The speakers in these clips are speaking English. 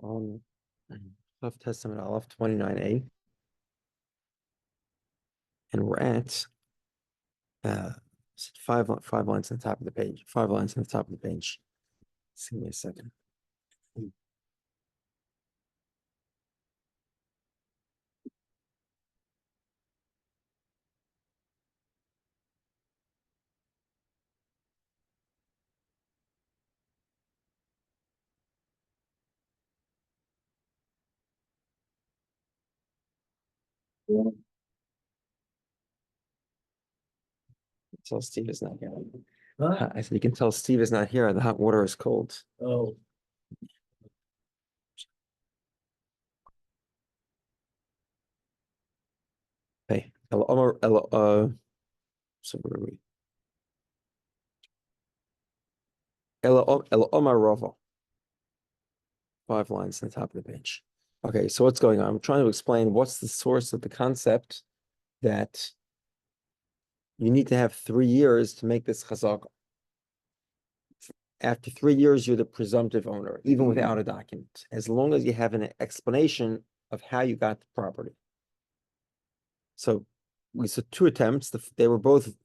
on Daf Testament Aleph 29a, and we're at five lines on the top of the page. 5 lines on the top of the page. Just give me a second. Tell Steve is not here. Huh? I said you can tell Steve is not here. The hot water is cold. Oh. Hey, so where are we? El Omar Rova. 5 lines on the top of the page. Okay, so what's going on? I'm trying to explain what's the source of the concept that you need to have 3 years to make this chazaka. After 3 years, you're the presumptive owner, even without a document, as long as you have an explanation of how you got the property. So we saw 2 attempts. They were both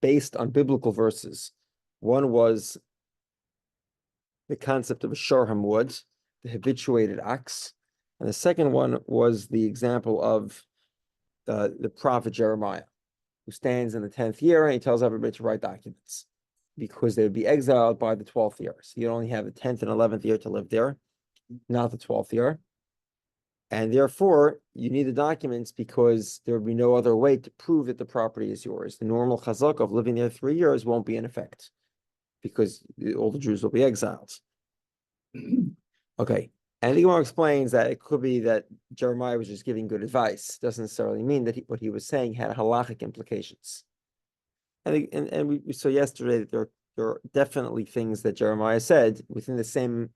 based on biblical verses. One was the concept of a shor hamud, the habituated ox, and the second one was the example of the prophet Jeremiah, who stands in the 10th year and he tells everybody to write documents because they would be exiled by the 12th year. So you only have the 10th and 11th year to live there, not the 12th year. And therefore, you need the documents because there would be no other way to prove that the property is yours. The normal chazak of living there 3 years won't be in effect because all the Jews will be exiled. Okay. And the Gemara explains that it could be that Jeremiah was just giving good advice. Doesn't necessarily mean that what he was saying had halachic implications. And we saw yesterday that there are definitely things that Jeremiah said within the same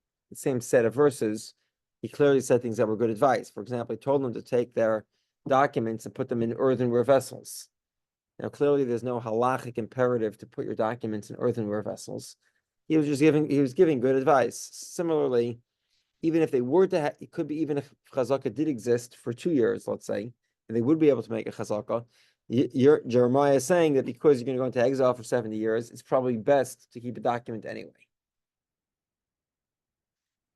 set of verses. He clearly said things that were good advice. For example, he told them to take their documents and put them in earthenware vessels. Now, clearly, there's no halachic imperative to put your documents in earthenware vessels. He was giving good advice. Similarly, even if they were to it could be even if chazaka did exist for 2 years, let's say, and they would be able to make a chazaka, Jeremiah is saying that because you're going to go into exile for 70 years, it's probably best to keep a document anyway.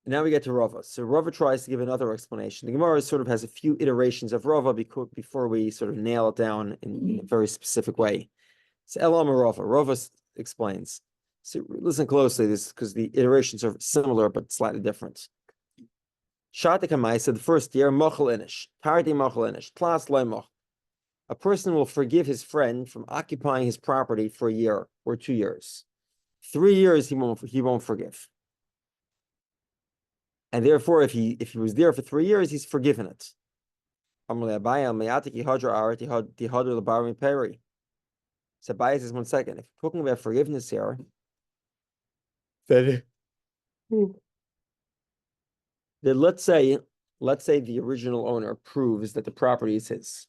And now we get to Rava. So Rava tries to give another explanation. The Gemara sort of has a few iterations of Rava before we sort of nail it down in a very specific way. So Elam Rava. Rava explains. So listen closely, this because the iterations are similar but slightly different. Shatika said the first year, Mochel Inish, Tardi Mochel Inish, Tlas Lemoch. A person will forgive his friend from occupying his property for a year or 2 years. 3 years he won't forgive. And therefore, if he was there for 3 years, he's forgiven it. So Abai says, 1 second, if you're talking about forgiveness here, then let's say the original owner proves that the property is his.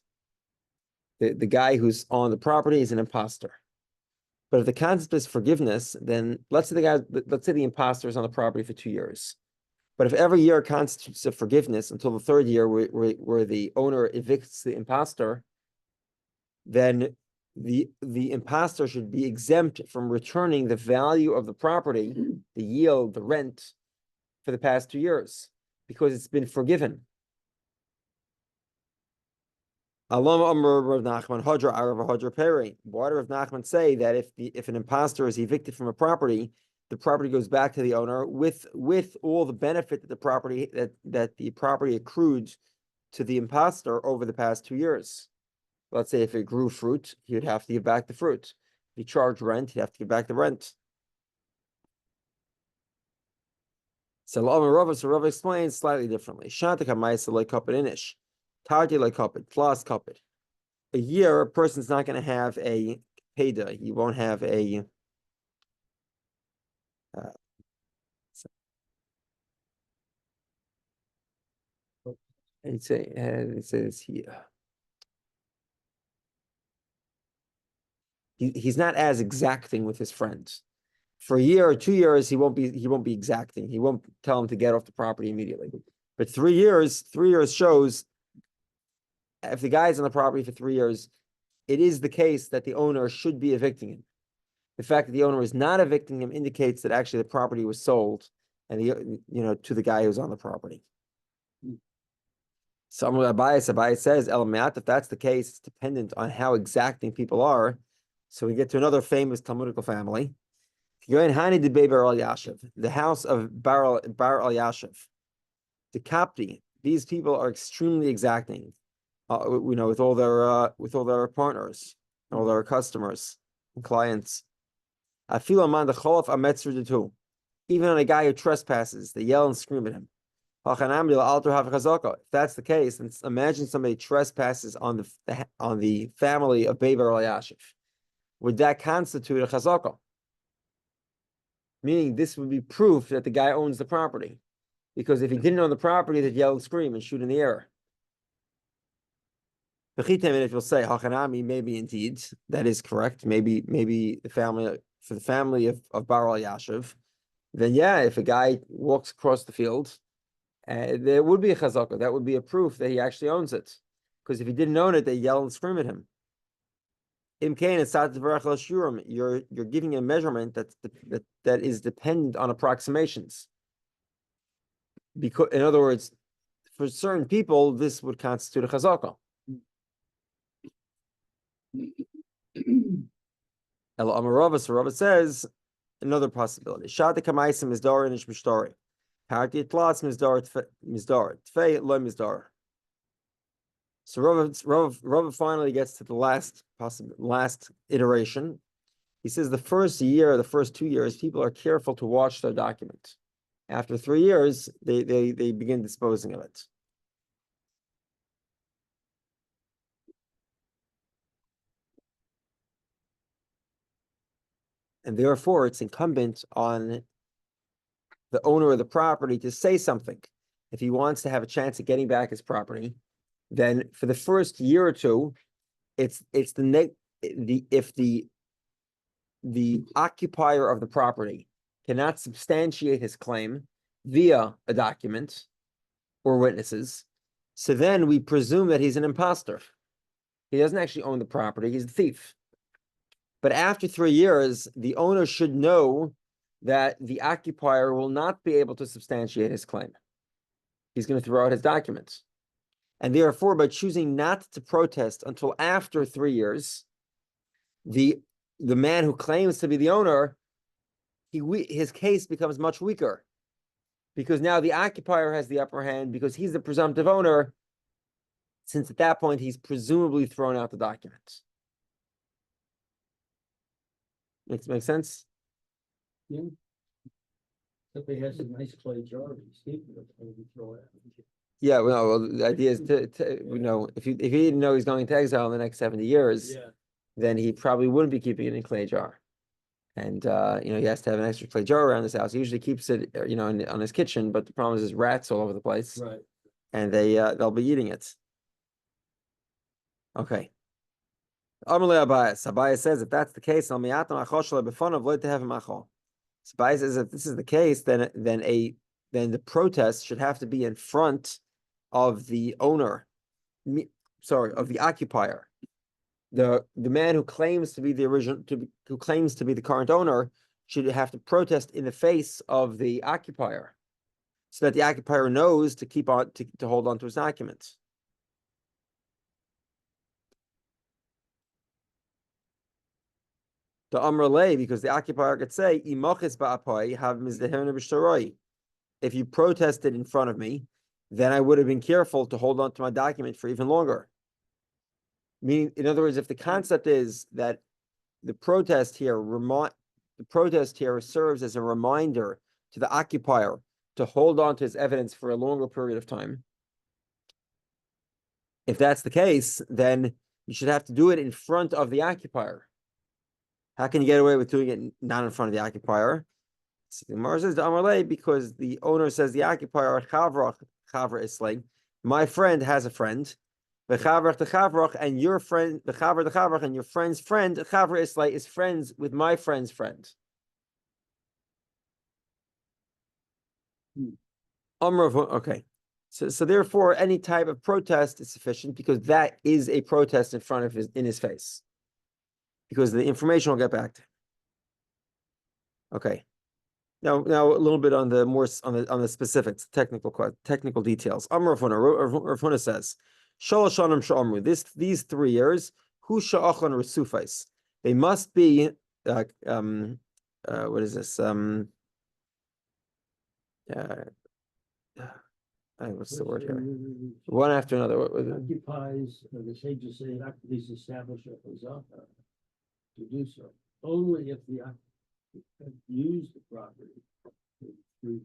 The guy who's on the property is an imposter. But if the concept is forgiveness, then let's say the imposter is on the property for 2 years. But if every year constitutes a forgiveness until the 3rd year where the owner evicts the imposter, then the imposter should be exempt from returning the value of the property, the yield, the rent, for the past 2 years, because it's been forgiven. Why did Rav Nachman say that if an imposter is evicted from a property, the property goes back to the owner with all the benefit that the property accrued to the imposter over the past 2 years? Let's say if it grew fruit, he would have to give back the fruit. If he charged rent, he'd have to give back the rent. So Rav explains slightly differently. A year, a person's not going to have a payda. He won't have a it says here. He's not as exacting with his friends. For a year or 2 years, he won't be exacting. He won't tell him to get off the property immediately. But 3 years shows if the guy's on the property for 3 years, it is the case that the owner should be evicting him. The fact that the owner is not evicting him indicates that actually the property was sold and to the guy who's on the property. So Abai says, if that's the case, it's dependent on how exacting people are. So we get to another famous Talmudical family. The house of Bar al Yashiv. The Kapti, these people are extremely exacting, with all their partners, all their customers and clients. Even on a guy who trespasses, they yell and scream at him. If that's the case, then imagine somebody trespasses on the family of Bar al Yashiv. Would that constitute a chazaka? Meaning this would be proof that the guy owns the property. Because if he didn't own the property, they'd yell and scream and shoot in the air. If you'll say, Hachanami, maybe indeed, that is correct. Maybe the family of Bar al Yashiv, then yeah, if a guy walks across the field, there would be a chazaka. That would be a proof that he actually owns it. Because if he didn't own it, they yell and scream at him. You're giving a measurement that is dependent on approximations. Because, in other words, for certain people, this would constitute a chazaka. Ela Amarava, so Rava says another possibility. Shad kamaisim mizdar and ishmishtari. Parti itlas mizdar tfei lo mizdar. So Rava finally gets to the last iteration. He says the first 2 years, people are careful to watch their document. After 3 years, they begin disposing of it. And therefore, it's incumbent on the owner of the property to say something. If he wants to have a chance of getting back his property, then for the first year or two, if the occupier of the property cannot substantiate his claim via a document or witnesses, so then we presume that he's an imposter. He doesn't actually own the property, he's a thief. But after 3 years, the owner should know that the occupier will not be able to substantiate his claim. He's going to throw out his documents. And therefore, by choosing not to protest until after 3 years, the man who claims to be the owner, his case becomes much weaker. Because now the occupier has the upper hand because he's the presumptive owner, since at that point he's presumably thrown out the documents. Makes sense? Yeah. If he has a nice clay jar, he's throw it out. Yeah, well, the idea is if he didn't know he's going to exile in the next 70 years, then he probably wouldn't be keeping it in clay jar. And he has to have an extra clay jar around his house. He usually keeps it, on his kitchen, but the problem is there's rats all over the place. Right. And they'll be eating it. Okay. Abai says if that's the case, so Abai says if this is the case, then the protest should have to be in front of the owner, of the occupier. The man who claims to be who claims to be the current owner should have to protest in the face of the occupier, so that the occupier knows to keep on to hold on to his documents. The Amrlay, because the occupier could say, if you protested in front of me, then I would have been careful to hold on to my document for even longer. Meaning, in other words, if the concept is that the protest here serves as a reminder to the occupier to hold on to his evidence for a longer period of time. If that's the case, then you should have to do it in front of the occupier. How can you get away with doing it not in front of the occupier? The Gemara says the Amarle, because the owner says the occupier, Chavra Islang, my friend has a friend, and your friend, and your friend's friend, Chavra Islang, is friends with my friend's friend. Okay. So therefore, any type of protest is sufficient because that is a protest in front of his face. Because the information will get back to him. Okay. Now a little bit on the more on the specifics, technical details. Rav Huna says, Shalosh Shanim Sha'amru. These 3 years, Hu Sha'achon Resufais. They must be what is this? What's the word here? One after another. Occupies, the sages say, occupies establish a chazaka to do so. Only if the occupant used the property for 3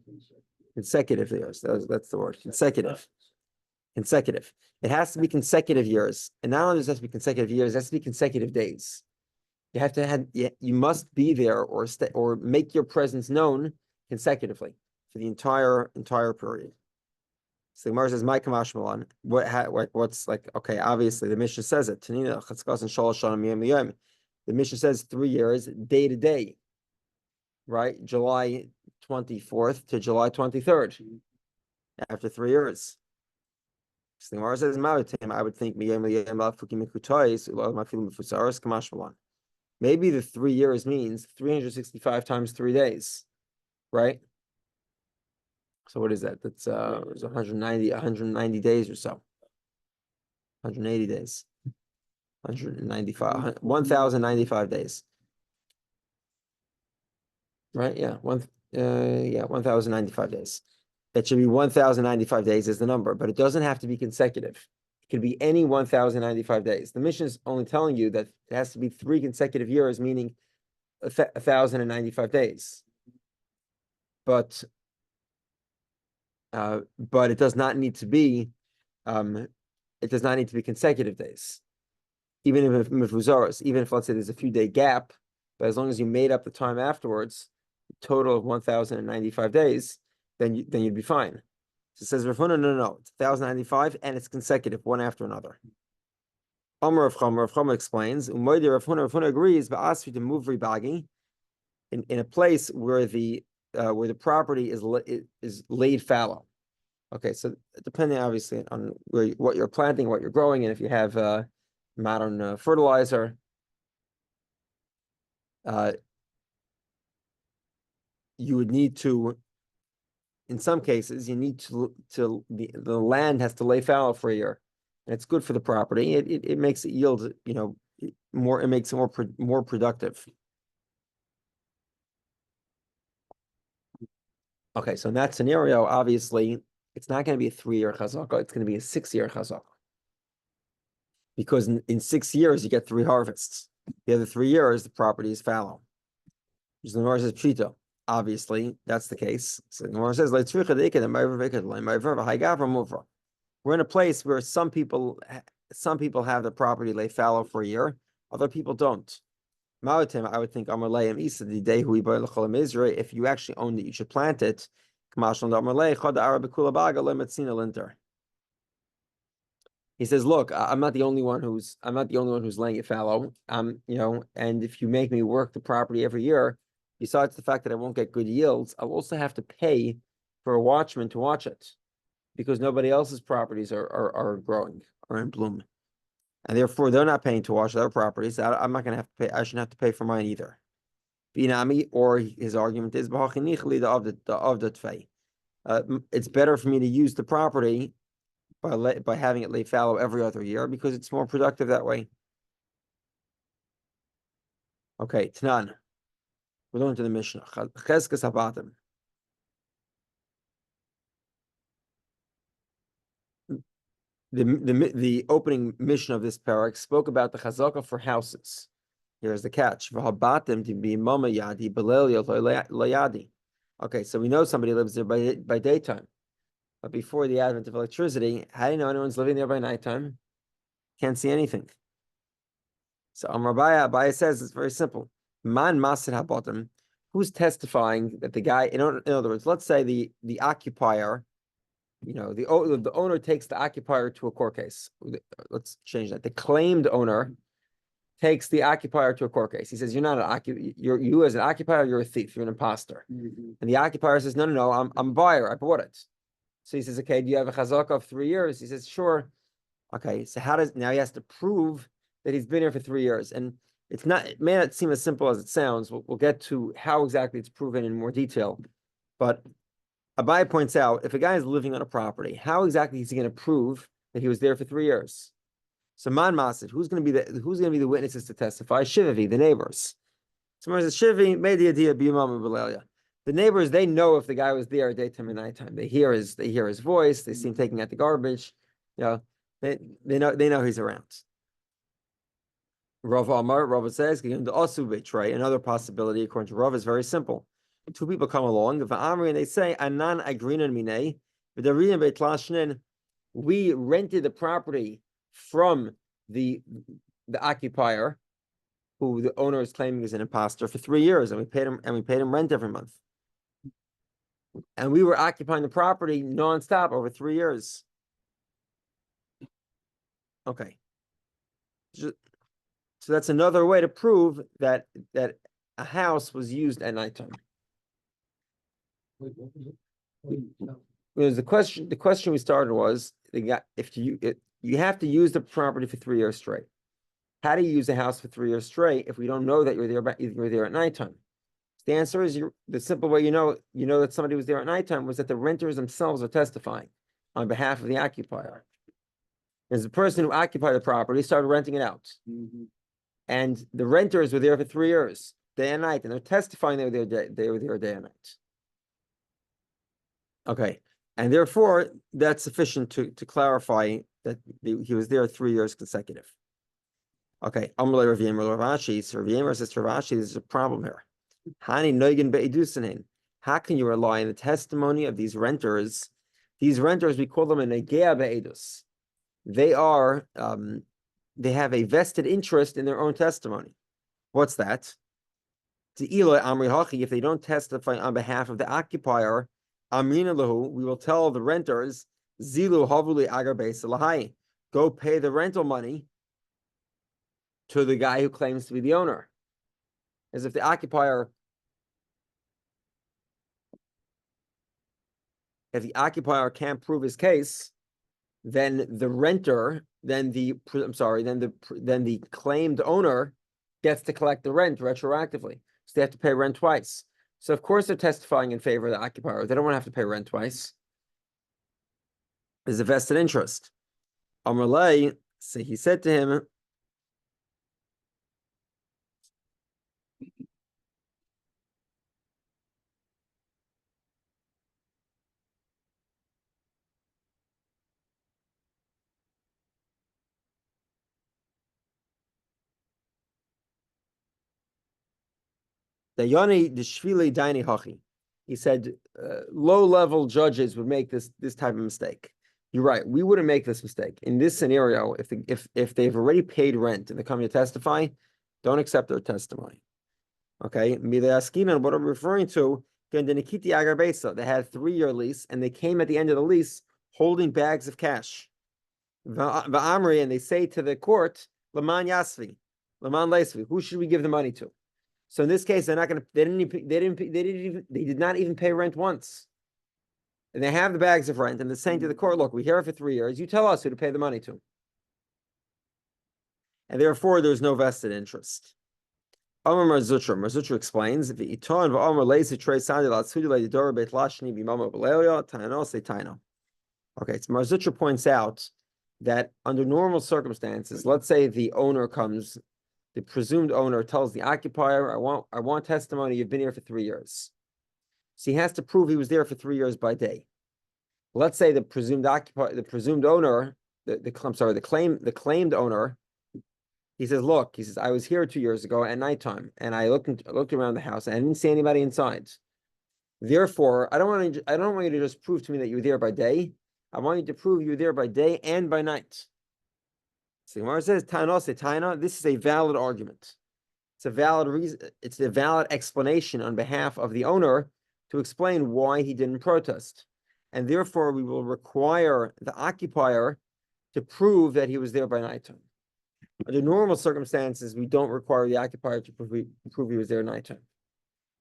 consecutive years. That's the word. Consecutive. It has to be consecutive years, and not only does it have to be consecutive years, it has to be consecutive days. You have to you must be there or make your presence known consecutively for the entire period. So the Gemara says, "My kamash malan." What's like? Okay, obviously the Mishnah says it. The Mishnah says 3 years, day to day, right? July 24th to July 23rd. After 3 years. So the Gemara says, I would think maybe the 3 years means 365 times 3 days, right? So what is that? That's 190 days or so. 180 days. 1,095 days. Right? Yeah. 1,095 days. It should be 1,095 days is the number, but it doesn't have to be consecutive. It could be any 1,095 days. The mission is only telling you that it has to be 3 consecutive years, meaning 1,095 days. But it does not need to be. It does not need to be consecutive days. Even if let's say there's a few day gap, but as long as you made up the time afterwards, a total of 1,095 days. Then you'd be fine. So it says Rav Huna, no, it's 1,095 and it's consecutive, one after another. Rav Chama explains, Rav Huna agrees, but asked you to move ribagi in a place where the property is laid fallow. Okay, so depending obviously on what you're planting, what you're growing, and if you have modern fertilizer, you would need to. In some cases, you need the land has to lay fallow for a year, and it's good for the property. It makes it yield, more. It makes it more productive. Okay, so in that scenario, obviously, it's not going to be a 3-year chazaka. It's going to be a 6-year chazaka, because in 6 years you get 3 harvests. The other 3 years, the property is fallow. Which the Gemara says pshita. Obviously, that's the case. So the Gemara says, we're in a place where some people have the property lay fallow for a year, other people don't. I would think if you actually own it, you should plant it. He says, look, I'm not the only one who's laying it fallow. And if you make me work the property every year, besides the fact that I won't get good yields, I'll also have to pay for a watchman to watch it because nobody else's properties are growing or in bloom. And therefore, they're not paying to watch their properties. I'm not going to have to pay. I shouldn't have to pay for mine either. Binami, or his argument is, it's better for me to use the property by having it lay fallow every other year because it's more productive that way. Okay, Tanan. We're going to the Mishnah. The opening Mishnah of this parak spoke about the chazaka for houses. Here's the catch. Okay, so we know somebody lives there by daytime. But before the advent of electricity, how do you know anyone's living there by nighttime? Can't see anything. So Abaye says it's very simple. Man masid habotim. Who's testifying that the guy? In other words, let's say the occupier, the owner takes the occupier to a court case. Let's change that. The claimed owner takes the occupier to a court case. He says, "You're not an occupier. You as an occupier, you're a thief. You're an imposter." And the occupier says, "No. I'm a buyer. I bought it." So he says, "Okay, do you have a chazaka of 3 years?" He says, "Sure." Okay, so now he has to prove that he's been here for 3 years, and it may not seem as simple as it sounds. We'll get to how exactly it's proven in more detail, but Abai points out if a guy is living on a property, how exactly is he going to prove that he was there for 3 years? So man masid, who's going to be the witnesses to testify? Shivavi, the neighbors. Someone says Shivavi made the idea b'yomam. The neighbors, they know if the guy was there daytime and nighttime. They hear his voice. They see him taking out the garbage. They know he's around. Rav Amar, Rav says, another possibility according to Rav is very simple. Two people come along, and they say, Anan agrinan mine, we rented the property from the occupier, who the owner is claiming is an imposter, for 3 years, and we paid him rent every month. And we were occupying the property nonstop over 3 years. Okay. So that's another way to prove that a house was used at nighttime. Wait, what was it? Because the question we started was, if you have to use the property for 3 years straight. How do you use a house for 3 years straight if we don't know that you're there at nighttime? The answer is the simple way you know that somebody was there at nighttime was that the renters themselves are testifying on behalf of the occupier. As the person who occupied the property started renting it out. And the renters were there for 3 years, day and night, and they're testifying they were there day and night. Okay, and therefore that's sufficient to clarify that he was there 3 years consecutive. Okay, Amalei Rav Yemer Ravashi. So Rav Yemer says to Ravashi, there's a problem here. Hani Noigen Be'idusanin. How can you rely on the testimony of these renters? These renters, we call them a Negea Be'edus. They have a vested interest in their own testimony. What's that? If they don't testify on behalf of the occupier, Amrina lahu, we will tell the renters, Zilu Havuli Agar Beisalahai, go pay the rental money to the guy who claims to be the owner. As if the occupier can't prove his case, then the claimed owner gets to collect the rent retroactively. So they have to pay rent twice. So of course they're testifying in favor of the occupier. They don't want to have to pay rent twice. There's a vested interest. Amalei, so he said to him, he said, low-level judges would make this type of mistake. You're right. We wouldn't make this mistake in this scenario. If they've already paid rent and they're coming to testify, don't accept their testimony. Okay, what I'm referring to, they had a 3-year lease, and they came at the end of the lease holding bags of cash. And they say to the court, Laman Yasvi, Laman Leisvi, who should we give the money to? So in this case, they're not going to. They did not even pay rent once, and they have the bags of rent, and they're saying to the court, "Look, we're here for 3 years. You tell us who to pay the money to." And therefore, there's no vested interest. Marzutra explains, okay, so Marzutra points out that under normal circumstances, let's say the owner comes, the presumed owner tells the occupier, I want testimony, you've been here for 3 years. So he has to prove he was there for 3 years by day. Let's say the presumed owner, the claimed owner, he says, look, I was here 2 years ago at nighttime, and I looked around the house, and I didn't see anybody inside. Therefore, I don't want you to just prove to me that you were there by day. I want you to prove you were there by day and by night. So Gemara says, this is a valid argument. It's a valid reason. It's a valid explanation on behalf of the owner to explain why he didn't protest. And therefore, we will require the occupier to prove that he was there by nighttime. Under normal circumstances, we don't require the occupier to prove he was there at nighttime.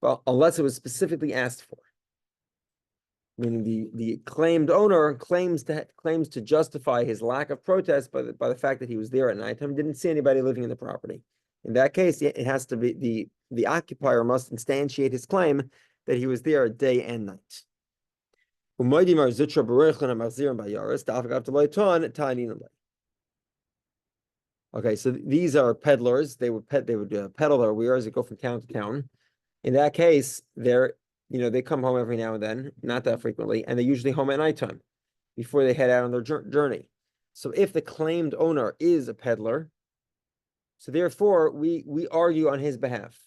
Well, unless it was specifically asked for. Meaning the claimed owner claims to justify his lack of protest by the fact that he was there at nighttime, didn't see anybody living in the property. In that case, it has to be the occupier must instantiate his claim that he was there day and night. Okay, so these are peddlers. They would peddle their wares that go from town to town. In that case, they come home every now and then, not that frequently, and they're usually home at nighttime before they head out on their journey. So if the claimed owner is a peddler, so therefore we argue on his behalf.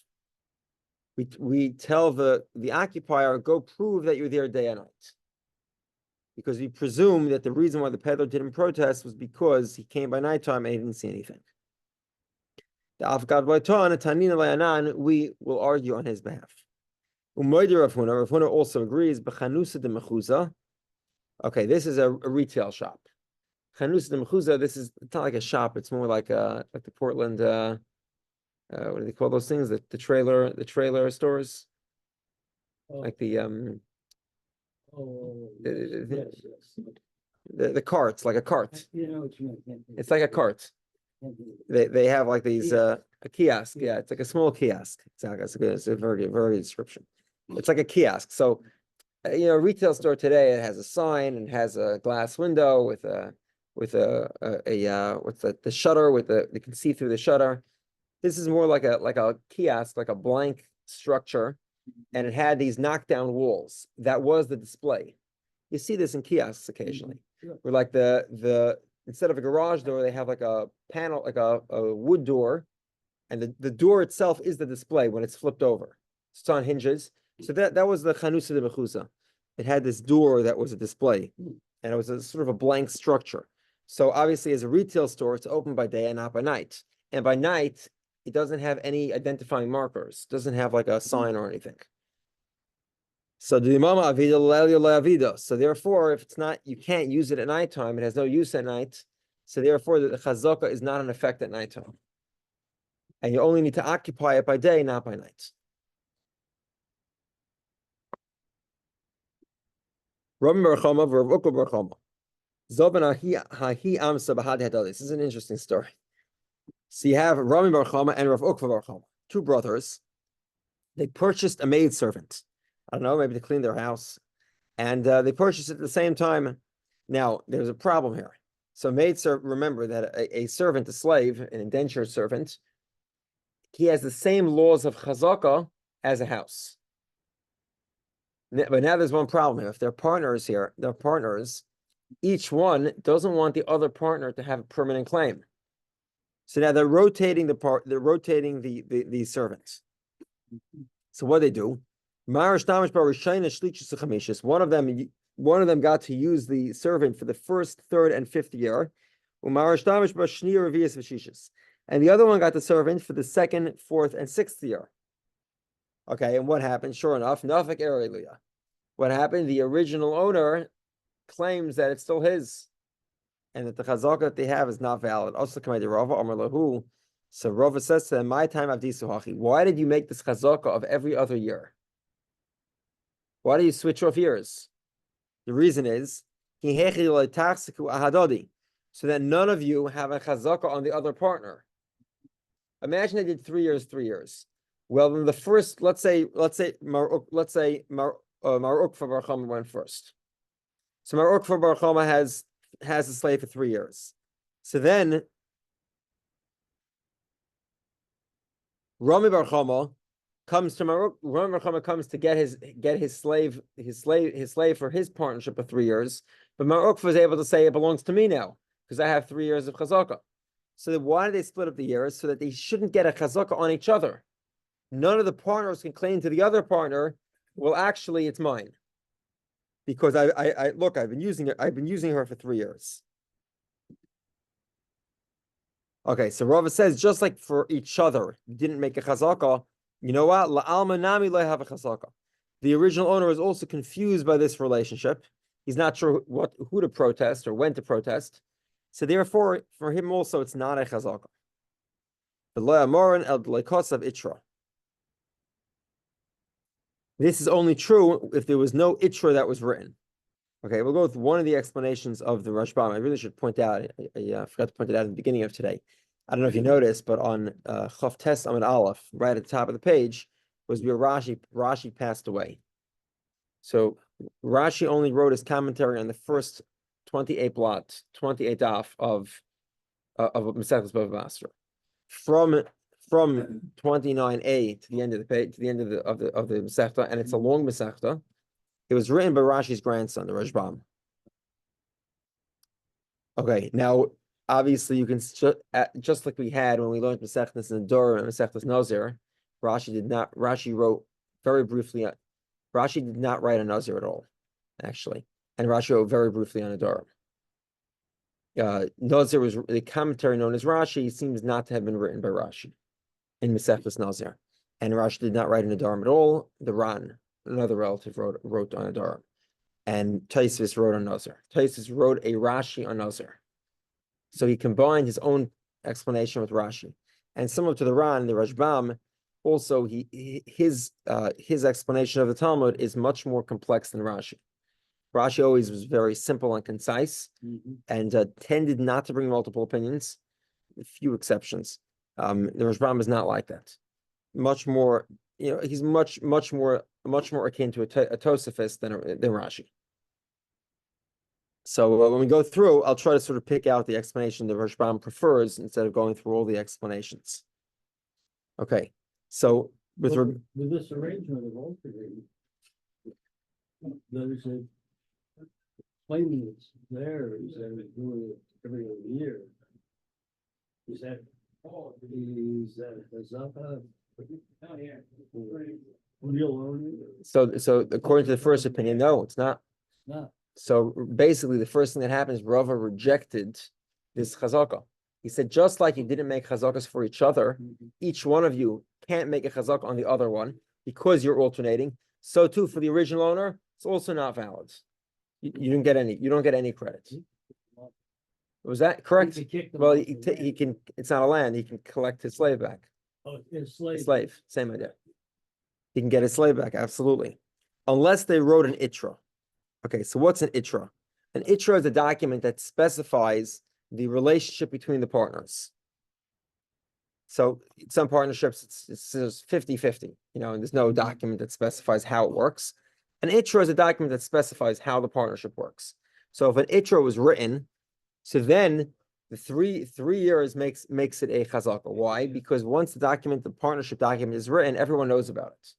We tell the occupier, go prove that you're there day and night. Because we presume that the reason why the peddler didn't protest was because he came by nighttime and he didn't see anything. We will argue on his behalf. Rav Huna also agrees. Okay, this is a retail shop. Chanusa de mechuza. It's not like a shop. It's more like the Portland. What do they call those things? The trailer stores. Like the the carts, like a cart. It's like a cart. They have like these a kiosk. Yeah, it's like a small kiosk. Exactly. It's a very very good description. It's like a kiosk. So, a retail store today, it has a sign and has a glass window with the shutter you can see through the shutter. This is more like a kiosk, like a blank structure, and it had these knockdown walls. That was the display. You see this in kiosks occasionally, where like the instead of a garage door, they have like a panel, like a wood door, and the door itself is the display when it's flipped over. It's on hinges. So that was the chanusa de mechuza. It had this door that was a display, and it was a sort of a blank structure. So obviously, as a retail store, it's open by day and not by night. And by night, it doesn't have any identifying markers. It doesn't have like a sign or anything. So the imama avida avida. So therefore, if it's not, you can't use it at nighttime. It has no use at night. So therefore, the chazaka is not in effect at nighttime, and you only need to occupy it by day, not by night. This is an interesting story. So you have Rami Bar Chama and Rav Ukva Bar Chama, two brothers. They purchased a maidservant. I don't know, maybe to clean their house. And they purchased it at the same time. Now, there's a problem here. So remember that a servant, a slave, an indentured servant, he has the same laws of chazaka as a house. But now there's one problem here. If they're partners, each one doesn't want the other partner to have a permanent claim. So now they're rotating the servants. So what do they do? One of them got to use the servant for the first, third, and fifth year. And the other one got the servant for the second, fourth, and sixth year. Okay, and what happened? Sure enough, what happened? The original owner claims that it's still his, and that the chazaka that they have is not valid. So Rava says to them, "My time of disuhachi. Why did you make this chazaka of every other year? Why do you switch off years?" The reason is so that none of you have a chazaka on the other partner. Imagine they did 3 years, 3 years. Well, then the first, let's say Mar Ukva Bar Chama went first. So Mar Ukva Bar Chama has a slave for 3 years. So then Rami Bar Chama comes to get his slave for his partnership of 3 years. But Mar Ukva is able to say it belongs to me now because I have 3 years of chazaka. So why did they split up the years? So that they shouldn't get a chazaka on each other. None of the partners can claim to the other partner, well, actually, it's mine. Because I've been using her for 3 years. Okay, so Rava says, just like for each other, didn't make a chazaka, you know what? La'alma nami lo have a chazaka. The original owner is also confused by this relationship. He's not sure who to protest or when to protest. So therefore, for him also, it's not a chazaka. This is only true if there was no itra that was written. Okay, we'll go with one of the explanations of the Rashbam. I really should point out, I forgot to point it out at the beginning of today. I don't know if you noticed, but on Chof Tes Amud Aleph, right at the top of the page, was where Rashi passed away. So Rashi only wrote his commentary on the first 28 daf of Mesechus Bava Batra. From 29a to the end of the page, to the end of the Masechta, and it's a long Masechta. It was written by Rashi's grandson, the Rashbam. Okay, now obviously you can just like we had when we learned Masechtas and Dor and Masechtas Nazir. Rashi wrote very briefly. Rashi did not write a Nazir at all, actually, and Rashi wrote very briefly on a Dor. Nazir was the commentary known as Rashi seems not to have been written by Rashi in Masechtas Nazir, and Rashi did not write an Adarim at all. The Ran, another relative, wrote on Adarim, and Taisvis wrote on Nazir. Taisvis wrote a Rashi on Nazir, so he combined his own explanation with Rashi, and similar to the Ran, the Rashbam, also his explanation of the Talmud is much more complex than Rashi. Rashi always was very simple and concise, and tended not to bring multiple opinions, a few exceptions. The Rashbam is not like that. Much more, he's much more akin to a Tosafist than Rashi. So when we go through, I'll try to sort of pick out the explanation the Rashbam prefers instead of going through all the explanations. Okay, so with this arrangement of alternating, there's a claiming it's there, is that it's doing it every other year. Is that real owner? So according to the first opinion, no, it's not. No. So basically, the first thing that happens, Rava rejected this chazaka. He said, just like you didn't make chazakas for each other, each one of you can't make a chazaka on the other one because you're alternating. So too, for the original owner, it's also not valid. You don't get any credit. Was that correct? Well, he can. It's not a land. He can collect his slave back. Oh, his slave. Slave, same idea. He can get his slave back, absolutely, unless they wrote an itra. Okay, so what's an itra? An itra is a document that specifies the relationship between the partners. So some partnerships, it's 50-50, and there's no document that specifies how it works. An itra is a document that specifies how the partnership works. So if an itra was written, so then the three years makes it a chazaka. Why? Because once the partnership document is written, everyone knows about it.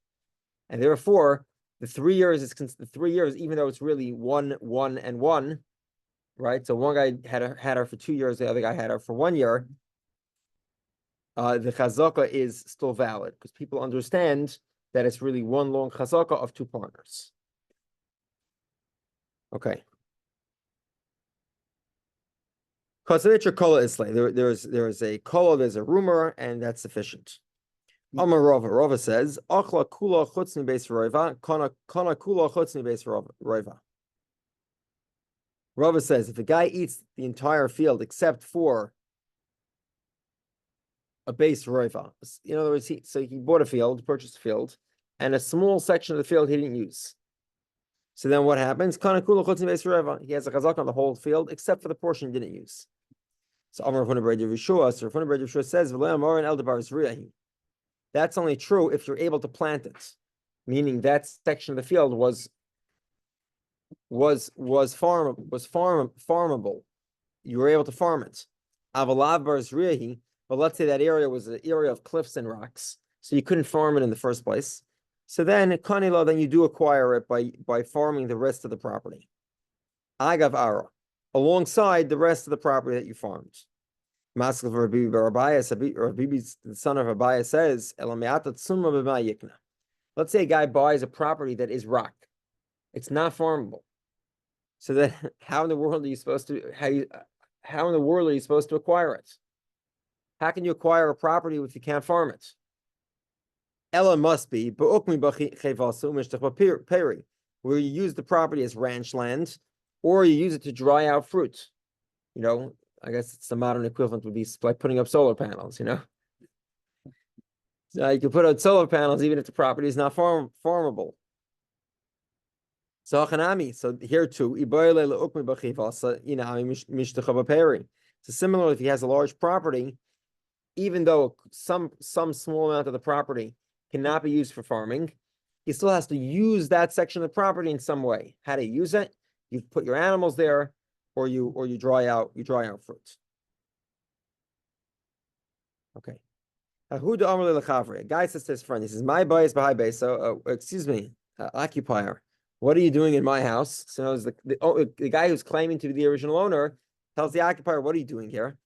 And therefore, the 3 years is the 3 years, even though it's really one, and one, right? So one guy had her for 2 years, the other guy had her for 1 year. The chazaka is still valid because people understand that it's really one long chazaka of two partners. Okay. There's a kollel, there's a rumor, and that's sufficient. Amar Rava says, Achla kula chutzmi beis roiva, kana kula chutzmi beis roiva. Rava says, if a guy eats the entire field except for a base roiva, in other words, he bought a field, purchased a field, and a small section of the field he didn't use. So then what happens? Kana kula chutzmi beis roiva. He has a chazak on the whole field except for the portion he didn't use. So Amar Rav Yeshua says, that's only true if you're able to plant it, meaning that section of the field was farmable. You were able to farm it. But let's say that area was an area of cliffs and rocks, so you couldn't farm it in the first place. So then you do acquire it by farming the rest of the property. Agav ara, alongside the rest of the property that you farmed. Maskel for Rabbi the son of Abiah says, let's say a guy buys a property that is rock. It's not farmable. So then how in the world are you supposed to acquire it? How can you acquire a property if you can't farm it? Ella must be where you use the property as ranch land, or you use it to dry out fruit. I guess it's the modern equivalent would be like putting up solar panels, You can put out solar panels even if the property is not farmable. So here too, so similar if he has a large property, even though some small amount of the property cannot be used for farming, he still has to use that section of the property in some way. How do you use it? You put your animals there, or you dry out fruit. Okay. A guy says to his friend, he says, "My bias behind base." So, excuse me, occupier, what are you doing in my house? So the guy who's claiming to be the original owner tells the occupier, "What are you doing here?"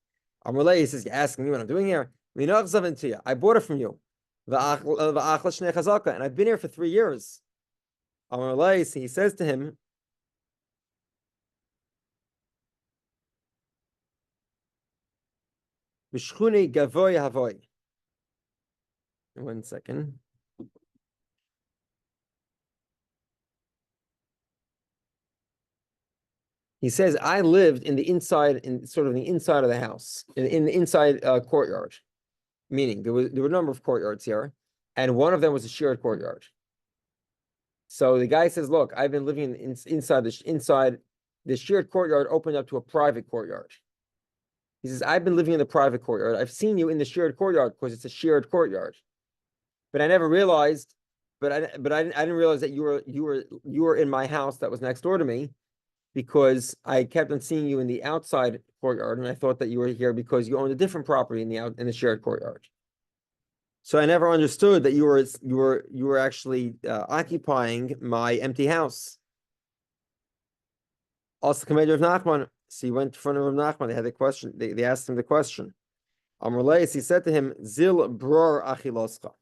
He says, "You're asking me what I'm doing here. I bought it from you, and I've been here for 3 years." He says to him, "B'shchuni gavoy havoy." 1 second. He says, I lived in the inside, in the inside of the house, in the inside courtyard. Meaning there were a number of courtyards here, and one of them was a shared courtyard. So the guy says, look, I've been living inside the shared courtyard opened up to a private courtyard. He says, I've been living in the private courtyard. I've seen you in the shared courtyard because it's a shared courtyard. But I never realized, I didn't realize that you were in my house that was next door to me, because I kept on seeing you in the outside courtyard, and I thought that you were here because you owned a different property in the shared courtyard. So I never understood that you were actually occupying my empty house. Also, Commander of Nachman. So he went in front of Rav Nachman. They had the question. They asked him the question. Amrleis, he said to him, "Zil bror achiloscha."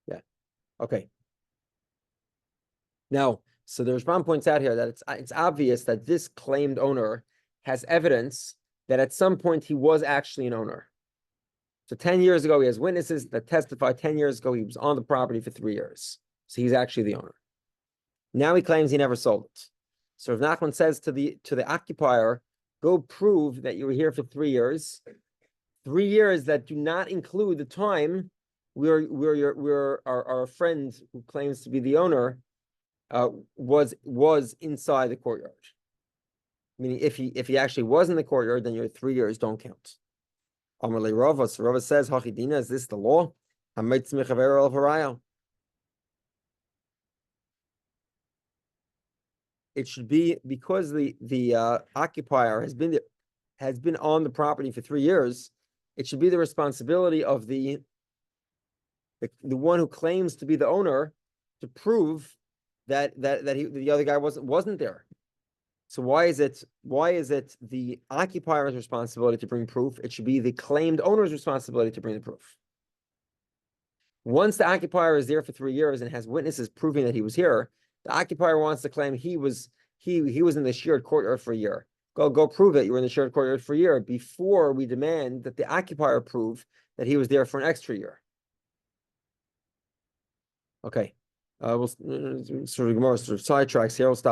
Yeah. Okay. Now, so the Rashbam points out here that it's obvious that this claimed owner has evidence that at some point he was actually an owner. So 10 years ago, he has witnesses that testify 10 years ago he was on the property for 3 years. So he's actually the owner. Now he claims he never sold it. So Rav Nachman says to the occupier, go prove that you were here for 3 years. 3 years that do not include the time where our friend who claims to be the owner was inside the courtyard. Meaning, if he actually was in the courtyard, then your 3 years don't count. Amalei Rava. So Rava says, "Hachidina, is this the law?" It should be because the occupier has been on the property for 3 years. It should be the responsibility of the one who claims to be the owner to prove that the other guy wasn't there. So why is it the occupier's responsibility to bring proof? It should be the claimed owner's responsibility to bring the proof. Once the occupier is there for 3 years and has witnesses proving that he was here, the occupier wants to claim he was in the shared courtyard for a year. Go prove it. You were in the shared courtyard for a year before we demand that the occupier prove that he was there for an extra year. Okay. We'll sort of sidetracks here. We'll stop.